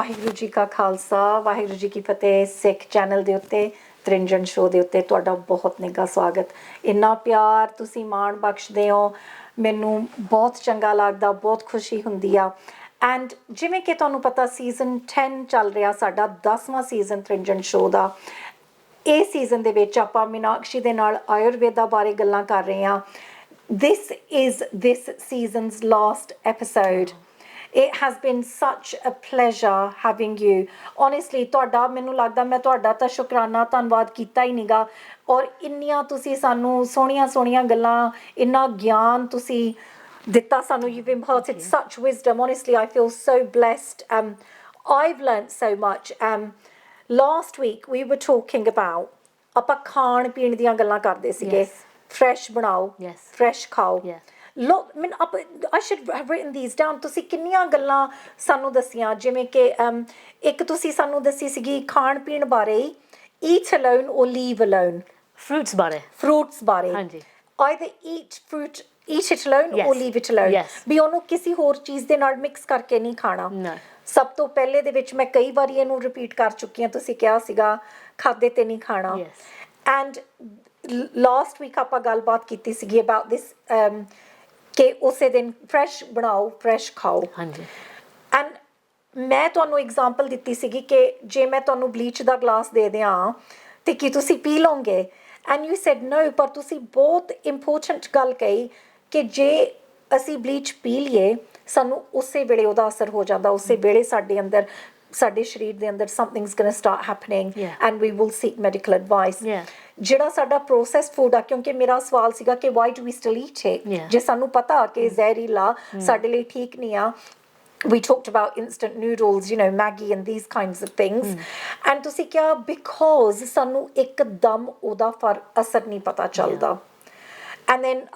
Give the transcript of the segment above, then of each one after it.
ਵਾਹਿਗੁਰੂ ਜੀ ਕਾ ਖਾਲਸਾ ਵਾਹਿਗੁਰੂ ਜੀ ਕੀ ਫਤਿਹ। ਸਿੱਖ ਚੈਨਲ ਦੇ ਉੱਤੇ ਤ੍ਰਿੰਜਨ ਸ਼ੋਅ ਦੇ ਉੱਤੇ ਤੁਹਾਡਾ ਬਹੁਤ ਨਿੱਘਾ ਸਵਾਗਤ। ਇੰਨਾ ਪਿਆਰ ਤੁਸੀਂ ਮਾਣ ਬਖਸ਼ਦੇ ਹੋ, ਮੈਨੂੰ ਬਹੁਤ ਚੰਗਾ ਲੱਗਦਾ, ਬਹੁਤ ਖੁਸ਼ੀ ਹੁੰਦੀ ਆ। ਐਂਡ ਜਿਵੇਂ ਕਿ ਤੁਹਾਨੂੰ ਪਤਾ ਸੀਜ਼ਨ 10 ਚੱਲ ਰਿਹਾ, ਸਾਡਾ 10ਵਾਂ ਸੀਜ਼ਨ ਤ੍ਰਿੰਜਨ ਸ਼ੋਅ ਦਾ। ਇਹ ਸੀਜ਼ਨ ਦੇ ਵਿੱਚ ਆਪਾਂ ਮੀਨਾਕਸ਼ੀ ਦੇ ਨਾਲ ਆਯੁਰਵੇਦਾ ਬਾਰੇ ਗੱਲਾਂ ਕਰ ਰਹੇ ਹਾਂ। This is this season's last episode. It has been such a pleasure having you. Honestly, ਤੁਹਾਡਾ ਮੈਨੂੰ ਲੱਗਦਾ ਮੈਂ ਤੁਹਾਡਾ ਤਾਂ ਸ਼ੁਕਰਾਨਾ ਧੰਨਵਾਦ ਕੀਤਾ ਹੀ ਨਹੀਂਗਾ। ਔਰ ਇੰਨੀਆਂ ਤੁਸੀਂ ਸਾਨੂੰ ਸੋਹਣੀਆਂ ਸੋਹਣੀਆਂ ਗੱਲਾਂ, ਇੰਨਾ ਗਿਆਨ ਤੁਸੀਂ ਦਿੱਤਾ ਸਾਨੂੰ। You've imparted such wisdom. Honestly, I feel so blessed. I've learnt so much. Last week we were talking about ਆਪਾਂ ਖਾਣ ਪੀਣ ਦੀਆਂ ਗੱਲਾਂ ਕਰਦੇ ਸੀਗੇ। ਫਰੈਸ਼ ਬਣਾਓ, ਫਰੈਸ਼ ਖਾਓ। Look, I mean, I should have written these down. ਤੁਸੀਂ ਕਿੰਨੀਆਂ ਗੱਲਾਂ ਸਾਨੂੰ ਦੱਸੀਆਂ, ਜਿਵੇਂ ਕਿ ਇੱਕ ਤੁਸੀਂ ਸਾਨੂੰ ਦੱਸੀ ਸੀਗੀ ਖਾਣ ਪੀਣ ਬਾਰੇ, eat alone or leave alone. Fruits ਬਾਰੇ ਹਾਂਜੀ। Either eat it alone or leave it alone. ਵੀ ਉਹਨੂੰ ਕਿਸੇ ਹੋਰ ਚੀਜ਼ ਦੇ ਨਾਲ ਮਿਕਸ ਕਰਕੇ ਨਹੀਂ ਖਾਣਾ। ਸਭ ਤੋਂ ਪਹਿਲੇ ਦੇ ਵਿੱਚ ਮੈਂ ਕਈ ਵਾਰੀ ਇਹਨੂੰ ਰਿਪੀਟ ਕਰ ਚੁੱਕੀ ਹਾਂ, ਤੁਸੀਂ ਕਿਹਾ ਸੀਗਾ ਖਾਦੇ ਤੇ ਨਹੀਂ ਖਾਣਾ। ਐਂਡ ਲਾਸਟ ਵੀਕ ਆਪਾਂ ਗੱਲਬਾਤ ਕੀਤੀ ਸੀਗੀ ਅਬਾਊਟ ਦਿਸ ਕਿ ਉਸੇ ਦਿਨ ਫਰੈਸ਼ ਬਣਾਓ, ਫਰੈਸ਼ ਖਾਓ। ਹਾਂਜੀ। ਐਂਡ ਮੈਂ ਤੁਹਾਨੂੰ ਐਗਜ਼ਾਮਪਲ ਦਿੱਤੀ ਸੀਗੀ ਕਿ ਜੇ ਮੈਂ ਤੁਹਾਨੂੰ ਬਲੀਚ ਦਾ ਗਲਾਸ ਦੇ ਦਿਆਂ ਤੇ ਕੀ ਤੁਸੀਂ ਪੀ ਲਓਗੇ? ਐਂਡ ਯੂ ਸੈਡ ਨੋ। ਪਰ ਤੁਸੀਂ ਬਹੁਤ ਇੰਪੋਰਟੈਂਟ ਗੱਲ ਕਹੀ ਕਿ ਜੇ ਅਸੀਂ ਬਲੀਚ ਪੀ ਲਈਏ ਸਾਨੂੰ ਉਸੇ ਵੇਲੇ ਉਹਦਾ ਅਸਰ ਹੋ ਜਾਂਦਾ, ਉਸੇ ਵੇਲੇ ਸਾਡੇ ਅੰਦਰ, ਸਾਡੇ ਸਰੀਰ ਦੇ ਅੰਦਰ somethings going to start happening and we will seek medical advice. ਜਿਹੜਾ ਸਾਡਾ ਪ੍ਰੋਸੈਸਡ ਫੂਡ ਆ, ਕਿਉਂਕਿ ਮੇਰਾ ਸਵਾਲ ਸੀਗਾ ਕਿ why do we still eat it ਜੇ ਸਾਨੂੰ ਪਤਾ ਕਿ ਜ਼ਹਿਰੀਲਾ ਸਾਡੇ ਲਈ ਠੀਕ ਨਹੀਂ ਆ। We talked about instant noodles, you know, Maggi and these kinds of things. And ਤੁਸੀਂ ਕਿਹਾ because ਸਾਨੂੰ ਇੱਕਦਮ ਉਹਦਾ ਅਸਰ ਨਹੀਂ ਪਤਾ ਚੱਲਦਾ। And then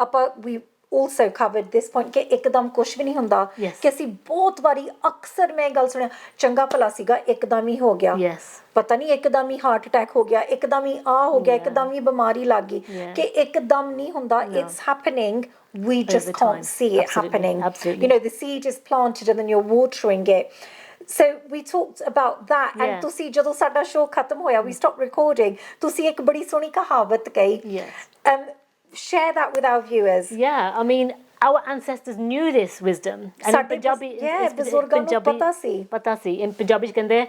we also covered this point ਕਿ ਇੱਕਦਮ ਕੁਛ ਵੀ ਨਹੀਂ ਹੁੰਦਾ, ਕਿ ਅਸੀਂ ਬਹੁਤ ਵਾਰੀ ਅਕਸਰ ਮੈਂ ਗੱਲ ਸੁਣਿਆ ਚੰਗਾ ਭਲਾ ਸੀਗਾ ਇੱਕਦਮ ਹੀ ਹੋ ਗਿਆ, ਪਤਾ ਨਹੀਂ ਇੱਕਦਮ ਹੀ ਹਾਰਟ ਅਟੈਕ ਹੋ ਗਿਆ, ਇੱਕਦਮ ਹੀ ਆ ਹੋ ਗਿਆ, ਇੱਕਦਮ ਹੀ ਬਿਮਾਰੀ ਲੱਗ ਗਈ। ਕਿ ਇੱਕਦਮ ਨਹੀਂ ਹੁੰਦਾ, it's happening, we just can't see it happening. You know, the seed is planted and then you're watering it. So we talked about that. And ਤੁਸੀਂ ਜਦੋਂ ਸਾਡਾ ਸ਼ੋਅ ਖਤਮ ਹੋਇਆ, we stopped recording, ਤੁਸੀਂ ਇੱਕ ਬੜੀ ਸੋਹਣੀ ਕਹਾਵਤ ਕਹੀ। Share that with our viewers. I mean, our ancestors knew this wisdom. And in Punjabi, ਬਜ਼ੁਰਗਾਂ ਨੂੰ ਪਤਾ ਸੀ। In Punjabi ਕਹਿੰਦੇ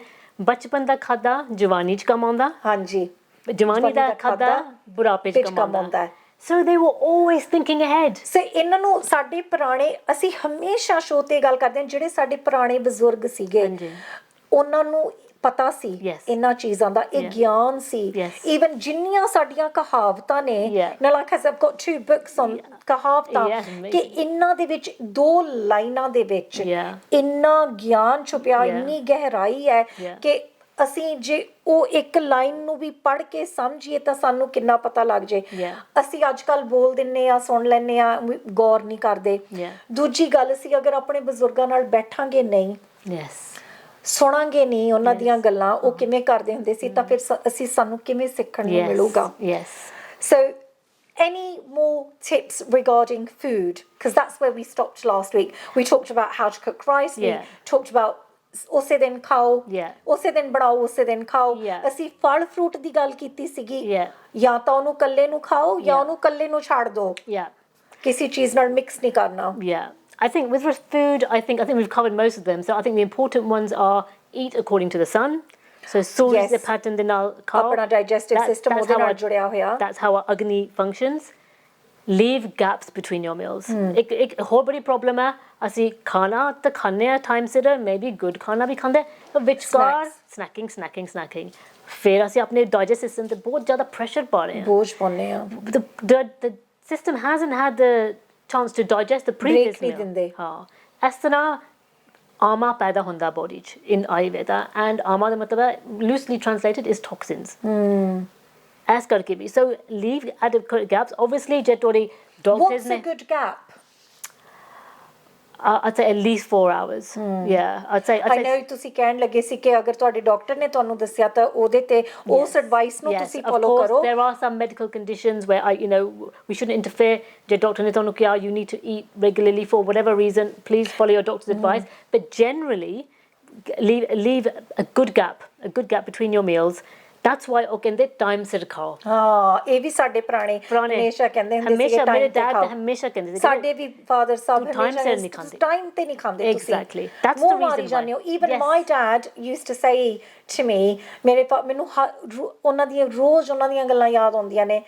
ਬਚਪਨ ਦਾ ਖਾਦਾ ਜਵਾਨੀ 'ਚ ਕੰਮ ਆਉਂਦਾ। ਹਾਂਜੀ। ਜਵਾਨੀ ਦਾ ਖਾਦਾ ਬੁਢਾਪੇ 'ਚ ਕੰਮ ਆਉਂਦਾ। So they were always thinking ahead. So ਇਹਨਾਂ ਨੂੰ ਸਾਡੇ ਪੁਰਾਣੇ, ਅਸੀਂ ਹਮੇਸ਼ਾ ਸ਼ੋਅ ਤੇ ਗੱਲ ਕਰਦੇ ਹਾਂ, ਜਿਹੜੇ ਸਾਡੇ ਪੁਰਾਣੇ ਬਜ਼ੁਰਗ ਸੀਗੇ ਉਹਨਾਂ ਨੂੰ ਪਤਾ ਸੀ ਇਹਨਾਂ ਚੀਜ਼ਾਂ ਦਾ, ਇਹ ਗਿਆਨ ਸੀ। ਈਵਨ ਜਿੰਨੀਆਂ ਸਾਡੀਆਂ ਕਹਾਵਤਾਂ ਨੇ, like I've got 2 books on ਕਹਾਵਤਾਂ, ਕਿ ਇਹਨਾਂ ਦੇ ਵਿੱਚ 2 ਲਾਈਨਾਂ ਦੇ ਵਿੱਚ ਇੰਨਾ ਗਿਆਨ ਛੁਪਿਆ, ਇੰਨੀ ਗਹਿਰਾਈ ਹੈ ਕਿ ਅਸੀਂ ਜੇ ਉਹ ਇੱਕ ਲਾਈਨ ਨੂੰ ਵੀ ਪੜ੍ਹ ਕੇ ਸਮਝੀਏ ਤਾਂ ਸਾਨੂੰ ਕਿੰਨਾ ਪਤਾ ਲੱਗ ਜੇ। ਅਸੀਂ ਅੱਜ ਕੱਲ੍ਹ ਬੋਲ ਦਿੰਦੇ ਹਾਂ, ਸੁਣ ਲੈਂਦੇ ਹਾਂ, ਗੌਰ ਨਹੀਂ ਕਰਦੇ। ਦੂਜੀ ਗੱਲ ਸੀ, ਅਗਰ ਆਪਣੇ ਬਜ਼ੁਰਗਾਂ ਨਾਲ ਬੈਠਾਂਗੇ ਨਹੀਂ, ਸੁਣਾਂਗੇ ਨਹੀਂ ਉਹਨਾਂ ਦੀਆਂ ਗੱਲਾਂ, ਉਹ ਕਿਵੇਂ ਕਰਦੇ ਹੁੰਦੇ ਸੀ, ਤਾਂ ਫਿਰ ਸਾਨੂੰ ਕਿਵੇਂ ਸਿੱਖਣ ਨੂੰ ਮਿਲੂਗਾ। So any more tips regarding food? Because that's where we stopped last week. We talked about how to cook rice. We talked about ਉਸੇ ਦਿਨ ਖਾਓ, ਉਸੇ ਦਿਨ ਬਣਾਓ, ਉਸੇ ਦਿਨ ਖਾਓ। ਅਸੀਂ ਫਲ ਫਰੂਟ ਦੀ ਗੱਲ ਕੀਤੀ ਸੀਗੀ, ਜਾਂ ਤਾਂ ਉਹਨੂੰ ਕੱਲੇ ਨੂੰ ਖਾਓ ਜਾਂ ਉਹਨੂੰ ਕੱਲੇ ਨੂੰ ਛੱਡ ਦਿਓ, ਕਿਸੇ ਚੀਜ਼ ਨਾਲ ਮਿਕਸ ਨਹੀਂ ਕਰਨਾ। I think with food, I think we've covered most of them. So I think the important ones are eat according to the sun. So ਸੂਰਜ ਦੇ ਪੈਟਰਨ ਦੇ ਨਾਲ ਖਾਓ, ਆਪਣਾ digestive system ਉਹਦੇ ਨਾਲ ਜੁੜਿਆ ਹੋਇਆ। That's how our Agni functions. Leave gaps between your meals. ਇੱਕ ਹੋਰ ਬੜੀ ਪ੍ਰੋਬਲਮ ਹੈ, ਅਸੀਂ ਖਾਣਾ ਤਾਂ ਖਾਂਦੇ ਹਾਂ ਟਾਈਮ ਸਿਰ, ਮੇਬੀ ਗੁੱਡ ਖਾਣਾ ਵੀ ਖਾਂਦੇ, ਵਿਚਕਾਰ ਸਨੈਕਿੰਗ। ਫਿਰ ਅਸੀਂ ਆਪਣੇ ਡਾਈਜੈਸਟ ਸਿਸਟਮ ਤੇ ਬਹੁਤ ਜ਼ਿਆਦਾ ਪ੍ਰੈਸ਼ਰ ਪਾ ਰਹੇ ਹਾਂ, ਬੋਝ ਪਾਉਂਦੇ ਹਾਂ। The system hasn't had the chance to digest the previous meal. ਹਾਂ, ਇਸ ਤਰ੍ਹਾਂ ਆਮਾ ਪੈਦਾ ਹੁੰਦਾ ਬੋਡੀ 'ਚ in Ayurveda, and ਆਮਾ ਦਾ ਮਤਲਬ ਹੈ loosely translated is toxins. ਇਸ ਕਰਕੇ ਵੀ so leave adequate gaps. Obviously ਜੇ ਤੁਹਾਡੇ doctors ਨੇ, what's a good gap? I'd say at least 4 hours. I'd say I know ਤੁਸੀਂ ਕਹਿਣ ਲੱਗੇ ਸੀ ਕਿ ਅਗਰ ਤੁਹਾਡੇ ਡਾਕਟਰ ਨੇ ਤੁਹਾਨੂੰ ਦੱਸਿਆ ਤਾਂ ਉਹਦੇ ਤੇ ਉਸ ਐਡਵਾਈਸ ਨੂੰ ਤੁਸੀਂ ਫੋਲੋ ਕਰੋ। There are some medical conditions where we shouldn't interfere. ਜੇ ਡਾਕਟਰ ਨੇ ਤੁਹਾਨੂੰ ਕਿਹਾ you need to eat regularly for whatever reason, please follow your doctor's advice. But generally leave a good gap between your meals. That's why ਉਹ ਕਹਿੰਦੇ time ਸਿਰ ਖਾਓ ਇਹ ਵੀ ਸਾਡੇ ਪੁਰਾਣੇ ਹਮੇਸ਼ਾ ਕਹਿੰਦੇ ਹੁੰਦੇ ਸੀ ਮੇਰੇ ਡੈਡ ਹਮੇਸ਼ਾ ਕਹਿੰਦੇ ਸੀ ਸਾਡੇ ਵੀ ਫਾਦਰ ਸਾਹਿਬ time ਸਿਰ ਨਹੀਂ ਖਾਂਦੇ time ਤੇ ਨਹੀਂ ਖਾਂਦੇ ਤੁਸੀਂ exactly that's the reason why even my dad used to say to me ਮੈਨੂੰ ਉਹਨਾਂ ਦੀਆਂ ਰੋਜ਼ ਉਹਨਾਂ ਦੀਆਂ ਗੱਲਾਂ ਯਾਦ ਆਉਂਦੀਆਂ ਨੇ.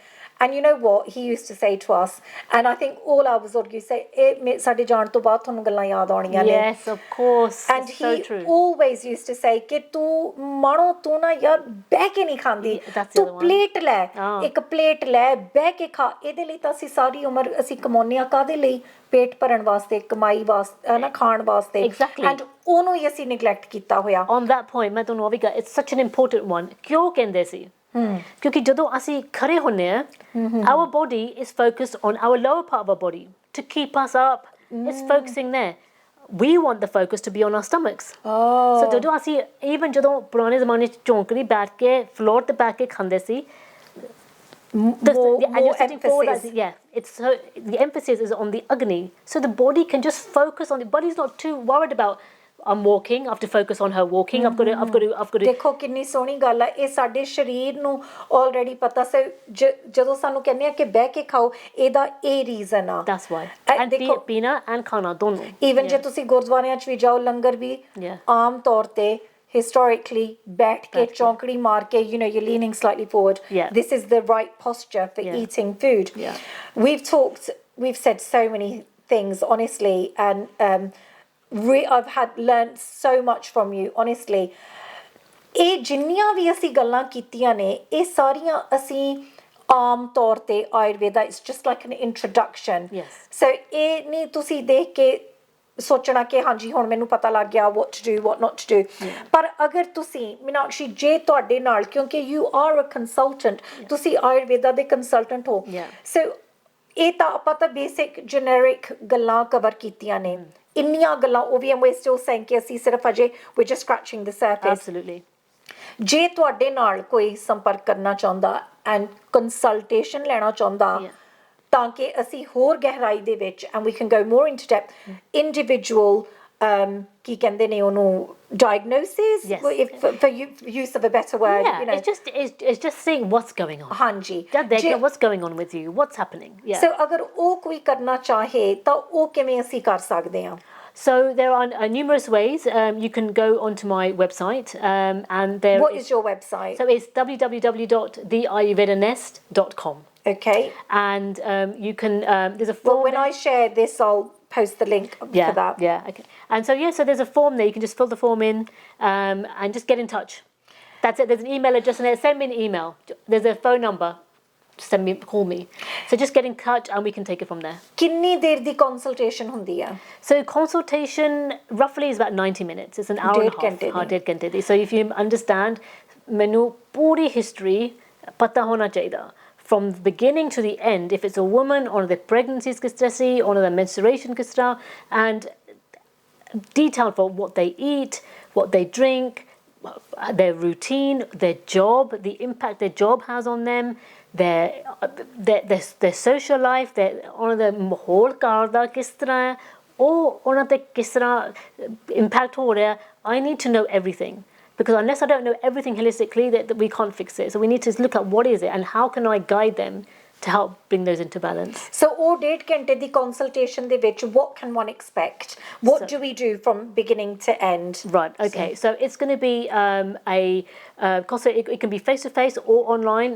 And you know what he used to say to us, and I think all our buzurg say ਸਾਡੇ ਜਾਣ ਤੋਂ ਬਾਅਦ ਤੁਹਾਨੂੰ ਗੱਲਾਂ ਯਾਦ ਆਉਣੀਆਂ ਨੇ. Yes, of course. And he always used to say ਕਿ ਤੂੰ ਮਾਣੋ ਤੂੰ ਨਾ ਯਾਰ ਬਹਿ ਕੇ ਨਹੀਂ ਖਾਂਦੀ, ਤੂੰ ਪਲੇਟ ਲੈ, ਇੱਕ ਪਲੇਟ ਲੈ ਬਹਿ ਕੇ ਖਾ. ਇਹਦੇ ਲਈ ਤਾਂ ਅਸੀਂ ਸਾਰੀ ਉਮਰ ਅਸੀਂ ਕਮਾਉਂਦੇ ਹਾਂ ਕਾਹਦੇ ਲਈ? ਪੇਟ ਭਰਨ ਵਾਸਤੇ, ਕਮਾਈ ਵਾਸਤੇ, ਨਾ ਖਾਣ ਵਾਸਤੇ. Exactly. And ਉਹਨੂੰ ਹੀ ਅਸੀਂ ਨੈਗਲੈਕਟ ਕੀਤਾ ਹੋਇਆ. On that point ਮੈਂ ਤੁਹਾਨੂੰ ਉਹ ਵੀ it's such an important one. ਕਿਉਂ ਕਹਿੰਦੇ ਸੀ? ਕਿਉਂਕਿ ਜਦੋਂ ਅਸੀਂ ਖੜੇ ਹੁੰਦੇ ਆ our body is focused on our lower part of our body to keep us up. It's focusing there. We want the focus to be on our stomachs. So ਜਦੋਂ ਅਸੀਂ even ਜਦੋਂ ਪੁਰਾਣੇ ਜ਼ਮਾਨੇ ਚ ਚੌਂਕੜੀ ਬੈਠ ਕੇ ਫਲੋਰ ਤੇ ਬੈਠ ਕੇ ਖਾਂਦੇ ਸੀ more emphasis. It's so the emphasis is on the agni, so the body can just focus on the body's not too worried about I'm walking, I have to focus on her walking. I've got to ਦੇਖੋ ਕਿੰਨੀ ਸੋਹਣੀ ਗੱਲ ਹੈ ਇਹ ਸਾਡੇ ਸਰੀਰ ਨੂੰ already ਪਤਾ ਸੀ ਜਦੋਂ ਸਾਨੂੰ ਕਹਿੰਦੇ ਆ ਕਿ ਬਹਿ ਕੇ ਖਾਓ ਇਹਦਾ ਇਹ ਰੀਜ਼ਨ ਆ. That's why. And ਪੀਣਾ and ਖਾਣਾ ਦੋਨੋਂ. Even ਜੇ ਤੁਸੀਂ ਗੁਰਦੁਆਰਿਆਂ 'ਚ ਵੀ ਜਾਓ ਲੰਗਰ ਵੀ ਆਮ ਤੌਰ ਤੇ historically ਬੈਠ ਕੇ ਚੌਂਕੜੀ ਮਾਰ ਕੇ you're leaning slightly forward. This is the right posture for eating food. We've said so many things honestly, and I've learned so much from you honestly. ਇਹ ਜਿੰਨੀਆਂ ਵੀ ਅਸੀਂ ਗੱਲਾਂ ਕੀਤੀਆਂ ਨੇ ਇਹ ਸਾਰੀਆਂ ਅਸੀਂ ਆਮ ਤੌਰ ਤੇ Ayurveda is just like an introduction. So ਇਹ ਨਹੀਂ ਤੁਸੀਂ ਦੇਖ ਕੇ ਸੋਚਣਾ ਕਿ ਹਾਂਜੀ ਹੁਣ ਮੈਨੂੰ ਪਤਾ ਲੱਗ ਗਿਆ what to do what not to do. ਪਰ ਅਗਰ ਤੁਸੀਂ ਮੀਨਾਕਸ਼ੀ ਜੇ ਤੁਹਾਡੇ ਨਾਲ ਕਿਉਂਕਿ you are a consultant, ਤੁਸੀਂ ਆਯੁਰਵੇਦਾ ਦੇ ਕੰਸਲਟੈਂਟ ਹੋ, so ਇਹ ਤਾਂ ਆਪਾਂ ਤਾਂ ਬੇਸਿਕ ਜੈਨਰਿਕ ਗੱਲਾਂ ਕਵਰ ਕੀਤੀਆਂ ਨੇ. ਇੰਨੀਆਂ ਗੱਲਾਂ ਉਹ ਵੀ we're still saying ਕਿ ਅਸੀਂ ਸਿਰਫ ਅਜੇ we're just scratching the surface. Absolutely. ਜੇ ਤੁਹਾਡੇ ਨਾਲ ਕੋਈ ਸੰਪਰਕ ਕਰਨਾ ਚਾਹੁੰਦਾ and ਕੰਸਲਟੇਸ਼ਨ ਲੈਣਾ ਚਾਹੁੰਦਾ ਤਾਂ ਕਿ ਅਸੀਂ ਹੋਰ ਗਹਿਰਾਈ ਦੇ ਵਿੱਚ and we can go more into depth individual ਕੀ ਕਹਿੰਦੇ ਨੇ ਉਹਨੂੰ diagnosis for use of a better word. It's just seeing what's going on. ਹਾਂਜੀ what's going on with you, what's happening. So ਅਗਰ ਉਹ ਕੋਈ ਕਰਨਾ ਚਾਹੇ ਤਾਂ ਉਹ ਕਿਵੇਂ ਅਸੀਂ ਕਰ ਸਕਦੇ ਹਾਂ? So there are numerous ways. You can go onto my website and there What is your website? So it's www.theayurvedanest.com. Okay. And you can there's a form. Well, when I share this I'll post the link for that. Okay. And so there's a form there. You can just fill the form in and just get in touch. That's it. There's an email address in there. Send me an email. There's a phone number. Call me. So just get in touch and we can take it from there. ਕਿੰਨੀ ਦੇਰ ਦੀ consultation ਹੁੰਦੀ ਆ? So consultation roughly is about 90 minutes. It's an hour and a half. ਡੇਢ ਘੰਟੇ ਦੀ. So if you understand, ਮੈਨੂੰ ਪੂਰੀ history ਪਤਾ ਹੋਣਾ ਚਾਹੀਦਾ. From the beginning to the end, if it's a woman, on the pregnancies ਕਿਸ ਤਰ੍ਹਾਂ ਸੀ, on the menstruation ਕਿਸ ਤਰ੍ਹਾਂ, and detailed for what they eat, what they drink, their routine, their job, the impact their job has on them, their social life, ਉਹਨਾਂ ਦੇ ਮਾਹੌਲ ਘਰ ਦਾ ਕਿਸ ਤਰ੍ਹਾਂ ਹੈ, ਉਹ ਉਹਨਾਂ ਤੇ ਕਿਸ ਤਰ੍ਹਾਂ impact ਹੋ ਰਿਹਾ. I need to know everything. Because unless I don't know everything holistically, that we can't fix it. So we need to look at what is it and how can I guide them to help bring those into balance. So all 1.5 ਘੰਟੇ ਦੀ consultation ਦੇ ਵਿੱਚ what can one expect? What do we do from beginning to end? Right, okay. So it's going to be it can be face to face or online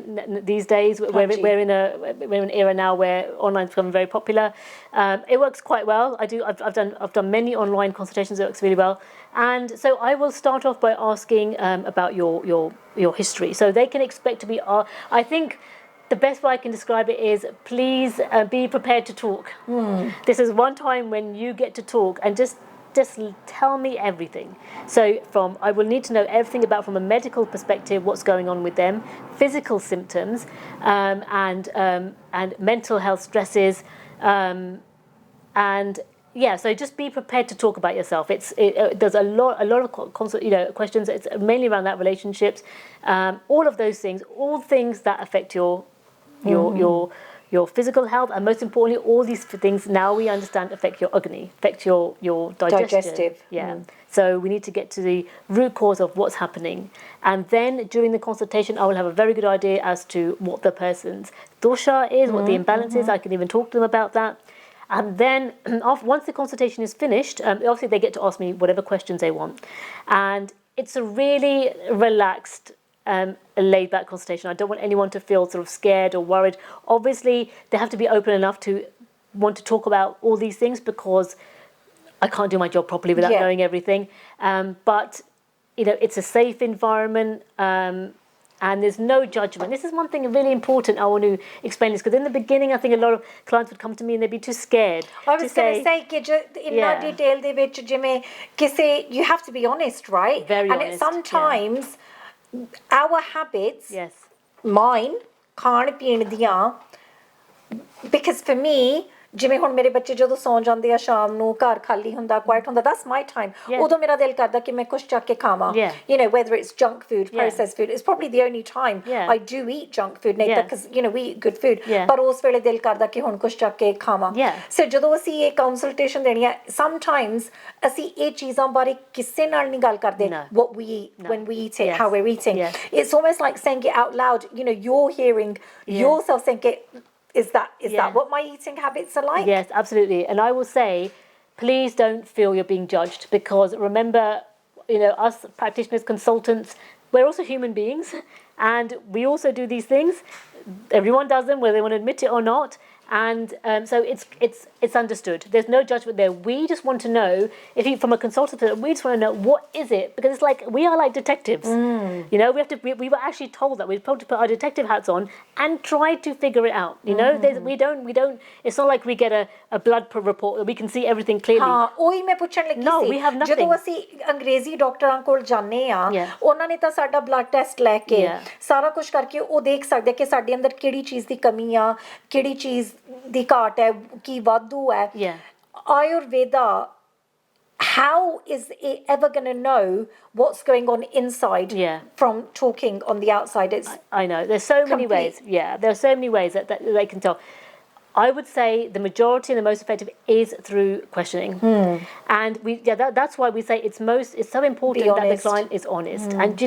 these days. We're in an era now where online's becoming very popular. It works quite well. I've done many online consultations. It works really well. And so I will start off by asking about your history. So they can expect to be I think the best way I can describe it is please be prepared to talk. This is one time when you get to talk and just tell me everything. So I will need to know everything about from a medical perspective what's going on with them, physical symptoms, and mental health stresses, and so just be prepared to talk about yourself. There's a lot of questions. It's mainly around that relationships, all of those things, all things that affect your physical health, and most importantly, all these things now we understand affect your agni, affect your Digestive. Yeah. So we need to get to the root cause of what's happening. And then during the consultation, I will have a very good idea as to what the person's dosha is, what the imbalance is. I can even talk to them about that. And then once the consultation is finished, obviously they get to ask me whatever questions they want. And it's a really relaxed, a laid-back consultation. I don't want anyone to feel sort of scared or worried. Obviously, they have to be open enough to want to talk about all these things, because I can't do my job properly without knowing everything. But, it's a safe environment, and there's no judgment. This is one thing really important I want to explain this, because in the beginning, I think a lot of clients would come to me and they'd be too scared. I was going to say, in detail, you have to be honest, right? Very honest. And sometimes our habits, mine, khan peen diyan, because for me, ਜਿਵੇਂ ਹੁਣ ਮੇਰੇ ਬੱਚੇ ਜਦੋਂ ਸੌਂ ਜਾਂਦੇ ਆ ਸ਼ਾਮ ਨੂੰ ਘਰ ਖਾਲੀ ਹੁੰਦਾ ਕੁਆਇਟ ਹੁੰਦਾ that's my time ਉਦੋਂ ਮੇਰਾ ਦਿਲ ਕਰਦਾ ਕਿ ਮੈਂ ਕੁਝ ਚੱਕ ਕੇ ਖਾਵਾਂ whether it's junk food processed food it's probably the only time I do eat junk food ਨਹੀਂ ਤਾਂ because we eat good food ਪਰ ਉਸ ਵੇਲੇ ਦਿਲ ਕਰਦਾ ਕਿ ਹੁਣ ਕੁਝ ਚੱਕ ਕੇ ਖਾਵਾਂ so ਜਦੋਂ ਅਸੀਂ ਇਹ ਕੰਸਲਟੇਸ਼ਨ ਦੇਣੀ ਹੈ sometimes ਅਸੀਂ ਇਹ ਚੀਜ਼ਾਂ ਬਾਰੇ ਕਿਸੇ ਨਾਲ ਨਹੀਂ ਗੱਲ ਕਰਦੇ what we eat when we eat it how we're eating it's almost like saying it out loud you're hearing yourself saying it. Is that what my eating habits are like? Yes, absolutely. And I will say, please don't feel you're being judged, because remember, us practitioners, consultants, we're also human beings, and we also do these things. Everyone does them, whether they want to admit it or not. And so it's understood. There's no judgment there. We just want to know, from a consultant, we just want to know what is it, because it's like we are like detectives. We were actually told that we were told to put our detective hats on and try to figure it out. We don't. It's not like we get a blood report that we can see everything clearly. ਉਹੀ ਮੈਂ ਪੁੱਛਣ ਲੱਗੀ ਸੀ No, we have nothing. ਜਦੋਂ ਅਸੀਂ ਅੰਗਰੇਜ਼ੀ ਡਾਕਟਰਾਂ ਕੋਲ ਜਾਂਦੇ ਆ ਉਹਨਾਂ ਨੇ ਤਾਂ ਸਾਡਾ ਬਲੱਡ ਟੈਸਟ ਲੈ ਕੇ ਸਾਰਾ ਕੁਝ ਕਰਕੇ ਉਹ ਦੇਖ ਸਕਦੇ ਕਿ ਸਾਡੇ ਅੰਦਰ ਕਿਹੜੀ ਚੀਜ਼ ਦੀ ਕਮੀ ਆ ਕਿਹੜੀ ਚੀਜ਼ ਦੀ ਘਾਟ ਹੈ ਕੀ ਵਾਧੂ ਹੈ Ayurveda, how is it ever going to know what's going on inside from talking on the outside? I know there's so many ways. There are so many ways that they can tell. I would say the majority and the most effective is through questioning, and that's why we say it's so important that the client is honest. And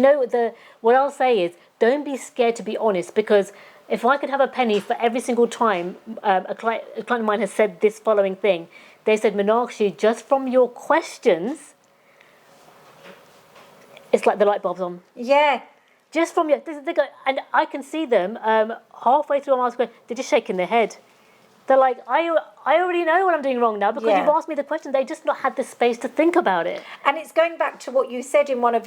what I'll say is, don't be scared to be honest, because if I could have a penny for every single time a client of mine has said this following thing, they said, Meenakshi, just from your questions, it's like the light bulb's on. Just from they go, and I can see them halfway through I'm asking, they're just shaking their head. They're like, I already know what I'm doing wrong now, because you've asked me the question. They just not had the space to think about it. And it's going back to what you said in one of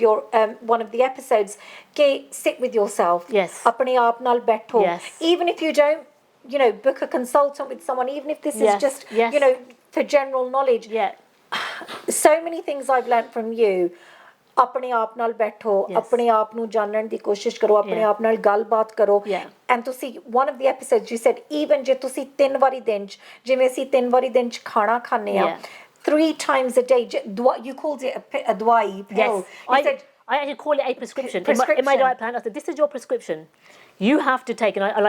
the episodes. Sit with yourself. Yes. Apne aap naal baitho. Yes. Even if you don't, book a consultant with someone. Even if this is just, for general knowledge. So many things I've learnt from you. ਆਪਣੇ ਆਪ ਨਾਲ ਬੈਠੋ ਆਪਣੇ ਆਪ ਨੂੰ ਜਾਣਨ ਦੀ ਕੋਸ਼ਿਸ਼ ਕਰੋ ਆਪਣੇ ਆਪ ਨਾਲ ਗੱਲਬਾਤ ਕਰੋ ਐਂਡ ਤੁਸੀਂ one of the episodes you said even ਜੇ ਤੁਸੀਂ 3 ਵਾਰੀ ਦਿਨ ਚ ਜਿਵੇਂ ਅਸੀਂ 3 ਵਾਰੀ ਦਿਨ ਚ ਖਾਣਾ ਖਾਂਦੇ ਆ 3 times a day you called it a dwai pill. I actually call it a prescription. In my diet plan I said, this is your prescription, you have to take, and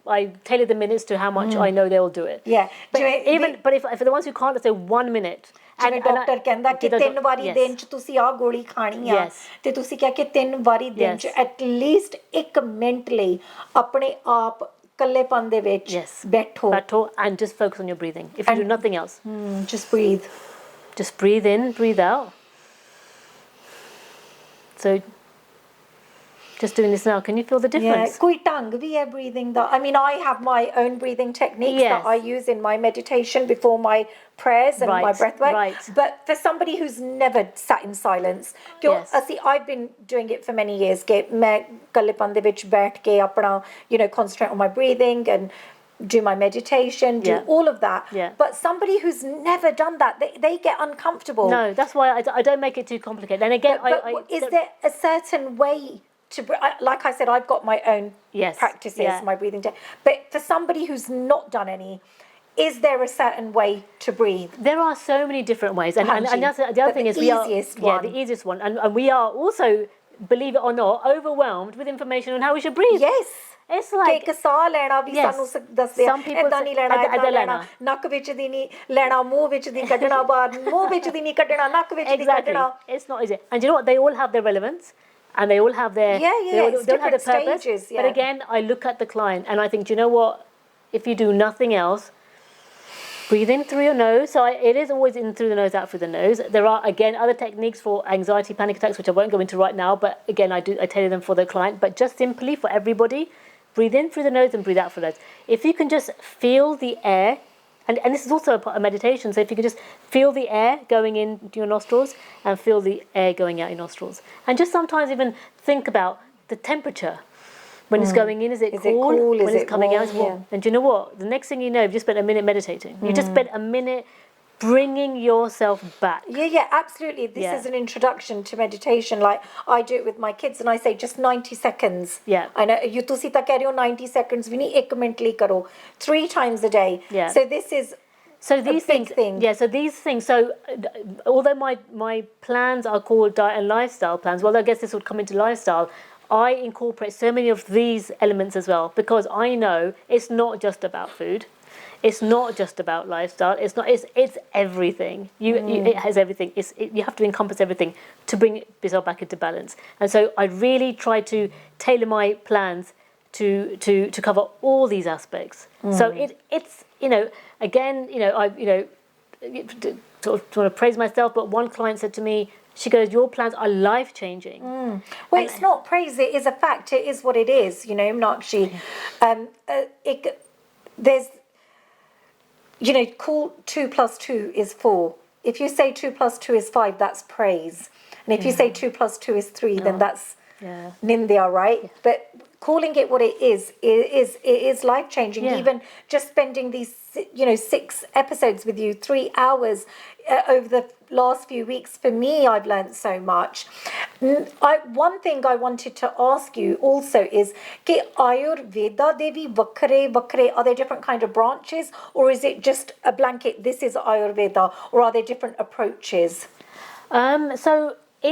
I tailor the minutes to how much I know they'll do it. But if for the ones who can't, I say 1 minute. ਜਿਵੇਂ doctor ਕਹਿੰਦਾ ਕਿ 3 ਵਾਰੀ ਦਿਨ ਚ ਤੁਸੀਂ ਆਹ ਗੋਲੀ ਖਾਣੀ ਆ ਤੇ ਤੁਸੀਂ ਕਿਹਾ ਕਿ 3 ਵਾਰੀ ਦਿਨ ਚ at least 1 ਮਿੰਟ ਲਈ ਆਪਣੇ ਆਪ ਇਕੱਲੇਪਨ ਦੇ ਵਿੱਚ ਬੈਠੋ and just focus on your breathing. If you do nothing else, just breathe in, breathe out. So just doing this now, can you feel the difference? Koi tang bhi hai breathing da. I mean, I have my own breathing techniques that I use in my meditation before my prayers and my breath work. But for somebody who's never sat in silence, I've been doing it for many years. Main kallepan de vich baith ke apna, concentrate on my breathing and do my meditation, do all of that. But somebody who's never done that, they get uncomfortable. No, that's why I don't make it too complicated. And again, is there a certain way to, like I said, I've got my own practices, my breathing. But for somebody who's not done any, is there a certain way to breathe? There are so many different ways. And that's, the other thing is the easiest one. And we are also believe it or not, overwhelmed with information on how we should breathe. Yes. It's like ਇੱਕ ਸਾਹ ਲੈਣਾ ਵੀ ਸਾਨੂੰ ਦੱਸਦੇ ਆ ਏਦਾਂ ਨਹੀਂ ਲੈਣਾ ਏਦਾਂ ਲੈਣਾ ਨੱਕ ਵਿੱਚ ਦੀ ਨਹੀਂ ਲੈਣਾ ਮੂੰਹ ਵਿੱਚ ਦੀ ਕੱਢਣਾ ਬਾਹਰ ਮੂੰਹ ਵਿੱਚ ਦੀ ਨਹੀਂ ਕੱਢਣਾ ਨੱਕ ਵਿੱਚ ਦੀ ਕੱਢਣਾ it's not easy and you know what they all have their relevance and they all have their they all have their purpose stages, but again I look at the client and I think do you know what if you do nothing else breathe in through your nose so it is always in through the nose out through the nose there are again other techniques for anxiety panic attacks which I won't go into right now but again I tailor them for the client but just simply for everybody breathe in through the nose and breathe out through the nose. If you can just feel the air, and this is also a part of meditation, so if you can just feel the air going into your nostrils and feel the air going out your nostrils. And just sometimes even think about the temperature. When it's going in, is it cool? When it's coming out, it's warm. And do you know what? The next thing you know, you've just spent a minute meditating. You just spent a minute bringing yourself back. Yeah, absolutely. This is an introduction to meditation. Like I do it with my kids and I say just 90 seconds. Yeah. I know you ਤੁਸੀਂ ਤਾਂ ਕਹਿ ਰਹੇ ਹੋ 90 seconds ਵੀ ਨਹੀਂ 1 minute ਲਈ ਕਰੋ 3 times a day. Yeah. So this is so these things yeah so these things so although my plans are called diet and lifestyle plans well I guess this would come into lifestyle I incorporate so many of these elements as well because I know it's not just about food. It's not just about lifestyle. It's everything. It has everything. You have to encompass everything to bring yourself back into balance. And so I really try to tailor my plans to cover all these aspects. So it's again I sort of want to praise myself, but one client said to me, she goes, "Your plans are life changing." Well, it's not praise. It is a fact. It is what it is. Meenakshi. There's. Cool 2 plus 2 is 4. If you say 2 plus 2 is 5, that's praise. And if you say 2 plus 2 is 3, then that's nindya, right? Yeah. But calling it what it is life changing. Yeah. Even just spending these 6 episodes with you, 3 hours over the last few weeks, for me I've learned so much. One thing I wanted to ask you also is कि Ayurveda de vi vakre are there different kind of branches or is it just a blanket this is Ayurveda or are there different approaches? So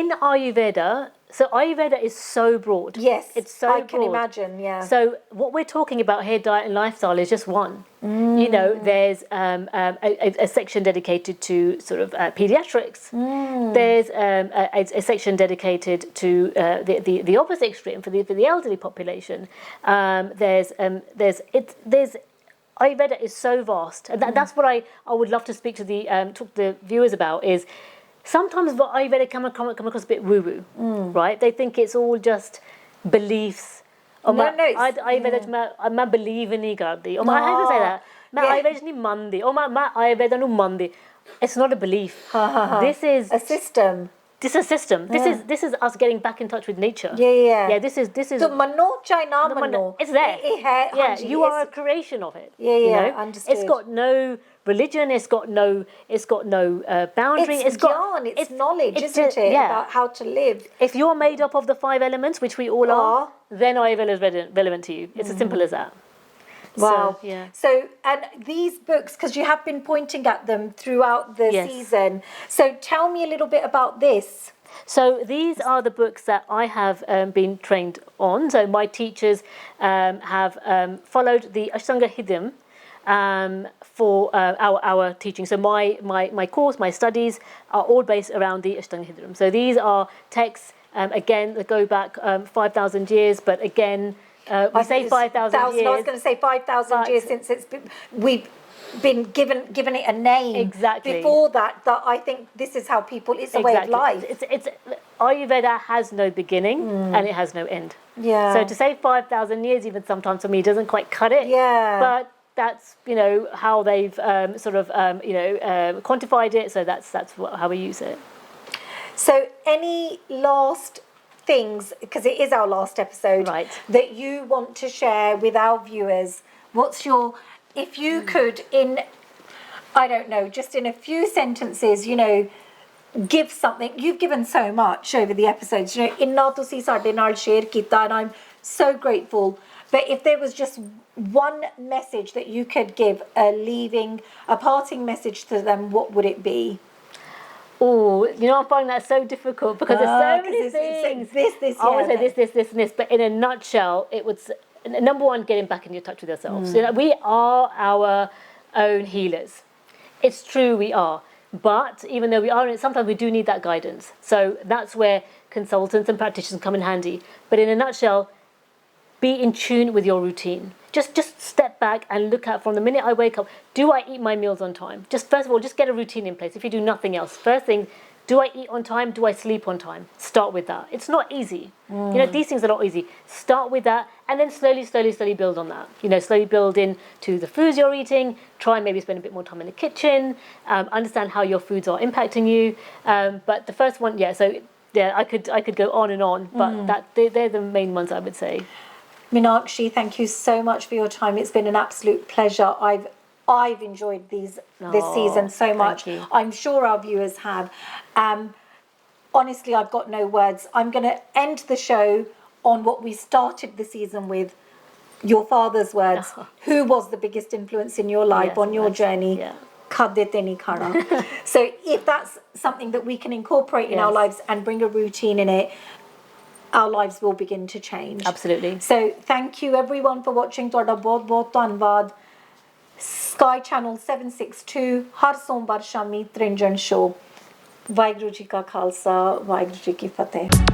in Ayurveda so Ayurveda is so broad. Yes, it's so broad. I can imagine, yeah. So what we're talking about here, diet and lifestyle, is just one. There's a section dedicated to sort of pediatrics. There's a section dedicated to the opposite extreme for the elderly population. There's Ayurveda is so vast, and that's what I would love to speak to the viewers about is. Sometimes Ayurveda come across a bit woo-woo, right? They think it's all just beliefs. No, Ayurveda मैं believe नहीं करती. Or how do I say that? मैं Ayurveda नहीं मानती. Or मैं Ayurveda नहीं मानती. It's not a belief. This is a system. This is a system. This is us getting back in touch with nature. Yeah. This is. So mano chai na mano. It's there. You are a creation of it. Yeah. Understood. It's got no religion. It's got no boundary. It's gyan. It's knowledge, isn't it? Yeah. About how to live. If you're made up of the 5 elements, which we all are, then Ayurveda is relevant to you. It's as simple as that. Wow. So and these books, because you have been pointing at them throughout the season. So tell me a little bit about this. So these are the books that I have been trained on. So my teachers have followed the Ashtanga Hidam for our teaching. So my course, my studies are all based around the Ashtanga Hidam. So these are texts, again, that go back 5,000 years, but again, we say 5,000 years. I was going to say 5,000 years since we've been given it a name. Exactly. Before that I think this is how people. It's a way of life. It's Ayurveda has no beginning and it has no end. Yeah. So to say 5,000 years, even sometimes for me, doesn't quite cut it. Yeah. But that's how they've quantified it. So that's how we use it. So any last things, because it is our last episode, right, that you want to share with our viewers? What's your, if you could in, I don't know, just in a few sentences, give something. You've given so much over the episodes. Inna tusi ਸਾਡੇ ਨਾਲ share ਕੀਤਾ, and I'm so grateful. But if there was just one message that you could give, a parting message to them, what would it be? Oh, you know, I find that so difficult because there's so many things. I always say this, and this. But in a nutshell, it would number one, getting back into touch with yourselves. You know, we are our own healers. It's true, we are. But even though we are, sometimes we do need that guidance. So that's where consultants and practitioners come in handy. But in a nutshell, be in tune with your routine. Just step back and look at from the minute I wake up, do I eat my meals on time? Just first of all, just get a routine in place. If you do nothing else, first thing, do I eat on time? Do I sleep on time? Start with that. It's not easy. You know, these things are not easy. Start with that and then slowly build on that. You know, slowly build into the foods you're eating. Try and maybe spend a bit more time in the kitchen. Understand how your foods are impacting you. But the first one, I could go on and on, but they're the main ones I would say. Meenakshi, thank you so much for your time. It's been an absolute pleasure. I've enjoyed this season so much. I'm sure our viewers have. Honestly, I've got no words. I'm going to end the show on what we started the season with, your father's words. Who was the biggest influence in your life, on your journey? Khade te nahi khana. So if that's something that we can incorporate in our lives and bring a routine in it, our lives will begin to change. Absolutely. So thank you everyone for watching. Toda bahut dhannwad. SIKH Channel 762 har sombar shami Trinjan show. Vaheguru ji ka khalsa, Vaheguru ji ki fateh.